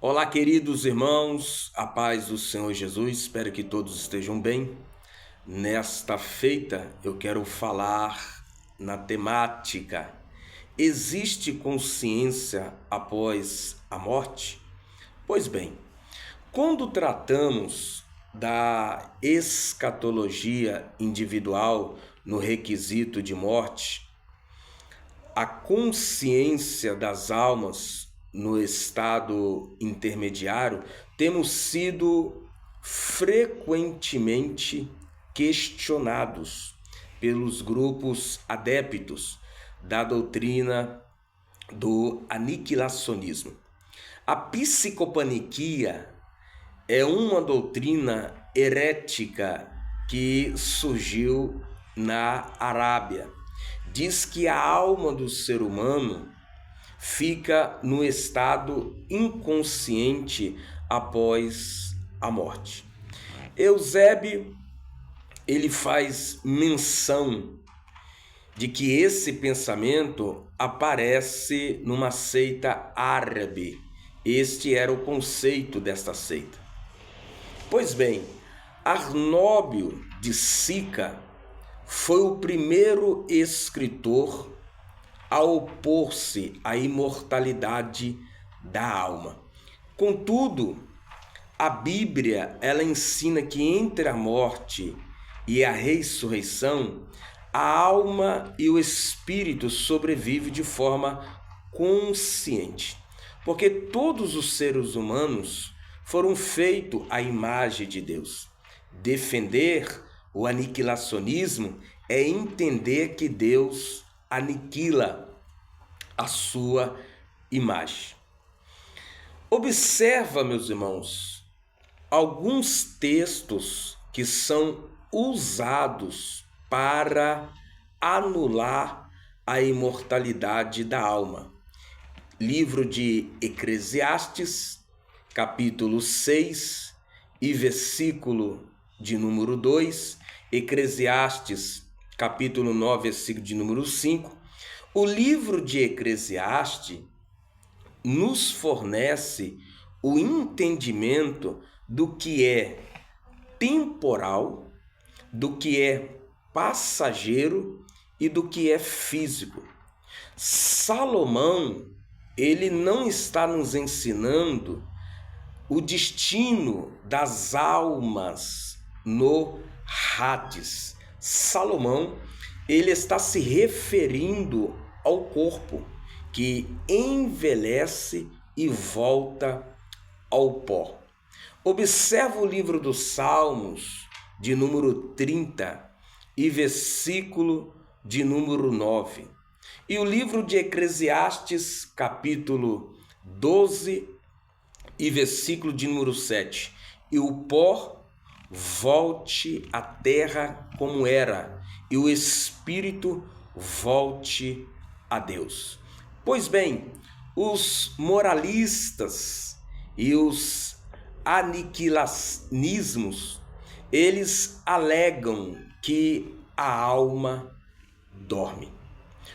Olá, queridos irmãos, a paz do Senhor Jesus, espero que todos estejam bem. Nesta feita eu quero falar na temática: existe consciência após a morte? Pois bem, quando tratamos da escatologia individual no requisito de morte, a consciência das almas no estado intermediário, temos sido frequentemente questionados pelos grupos adeptos da doutrina do aniquilacionismo. A psicopaniquia é uma doutrina herética que surgiu na Arábia. Diz que a alma do ser humano fica no estado inconsciente após a morte. Eusébio, ele faz menção de que esse pensamento aparece numa seita árabe. Este era o conceito desta seita. Pois bem, Arnóbio de Sica foi o primeiro escritor a opor-se à imortalidade da alma. Contudo, a Bíblia, ela ensina que entre a morte e a ressurreição, a alma e o espírito sobrevivem de forma consciente, porque todos os seres humanos foram feitos à imagem de Deus. Defender o aniquilacionismo é entender que Deus aniquila a sua imagem. Observa, meus irmãos, alguns textos que são usados para anular a imortalidade da alma. Livro de Eclesiastes, capítulo 6 e versículo de número 2, Eclesiastes, capítulo 9, versículo de número 5, o livro de Eclesiastes nos fornece o entendimento do que é temporal, do que é passageiro e do que é físico. Salomão, ele não está nos ensinando o destino das almas no Hades. Salomão, ele está se referindo ao corpo que envelhece e volta ao pó. Observa o livro dos Salmos, de número 30 e versículo de número 9. E o livro de Eclesiastes, capítulo 12 e versículo de número 7. E o pó volte à terra como era, e o espírito volte a Deus. Pois bem, os moralistas e os aniquilacionismos, eles alegam que a alma dorme.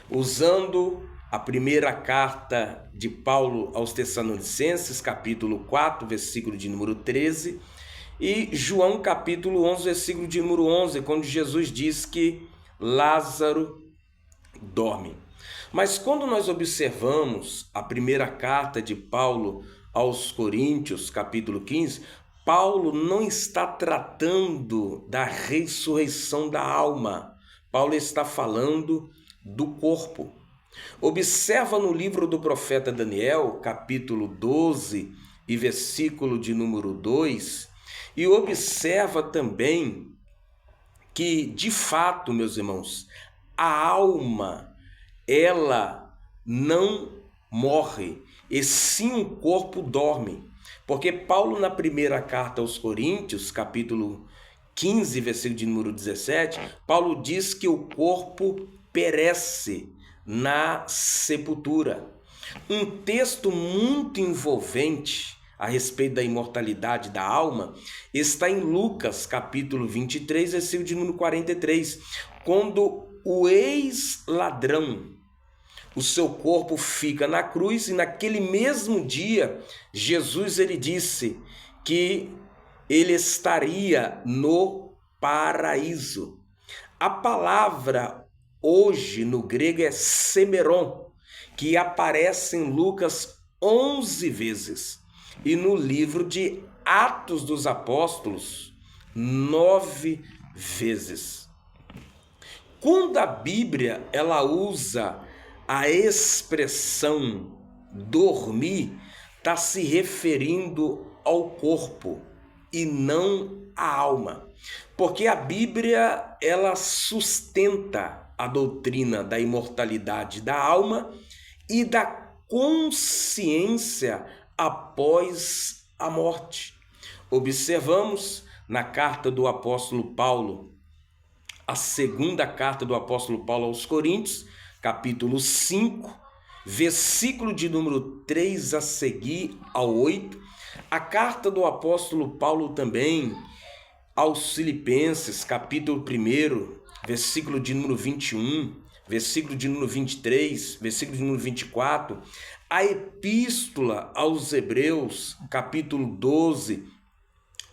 Usando a primeira carta de Paulo aos Tessalonicenses, capítulo 4, versículo de número 13, e João, capítulo 11, versículo de número 11, quando Jesus diz que Lázaro dorme. Mas quando nós observamos a primeira carta de Paulo aos Coríntios, capítulo 15, Paulo não está tratando da ressurreição da alma. Paulo está falando do corpo. Observa no livro do profeta Daniel, capítulo 12 e versículo de número 2, e observa também que, de fato, meus irmãos, a alma, ela não morre, e sim o corpo dorme. Porque Paulo, na primeira carta aos Coríntios, capítulo 15, versículo de número 17, Paulo diz que o corpo perece na sepultura. Um texto muito envolvente a respeito da imortalidade da alma está em Lucas, capítulo 23, versículo de número 43, quando o ex-ladrão o seu corpo fica na cruz, e naquele mesmo dia, Jesus ele disse que ele estaria no paraíso. A palavra hoje no grego é semeron, que aparece em Lucas 11 vezes, e no livro de Atos dos Apóstolos 9 vezes. Quando a Bíblia ela usa a expressão dormir, está se referindo ao corpo e não à alma, porque a Bíblia ela sustenta a doutrina da imortalidade da alma e da consciência após a morte. Observamos na carta do apóstolo Paulo, a segunda carta do apóstolo Paulo aos Coríntios, capítulo 5, versículo de número 3 a seguir ao 8, a carta do apóstolo Paulo também aos Filipenses, capítulo 1, versículo de número 21, versículo de número 23, versículo de número 24, a epístola aos Hebreus, capítulo 12,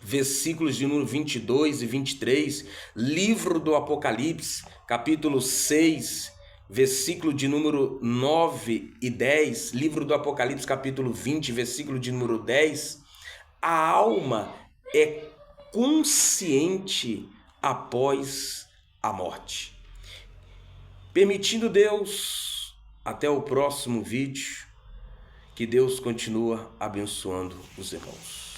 versículos de número 22 e 23, livro do Apocalipse, capítulo 6, versículo de número 9 e 10, livro do Apocalipse, capítulo 20, versículo de número 10, a alma é consciente após a morte. Permitindo Deus, até o próximo vídeo, que Deus continua abençoando os irmãos.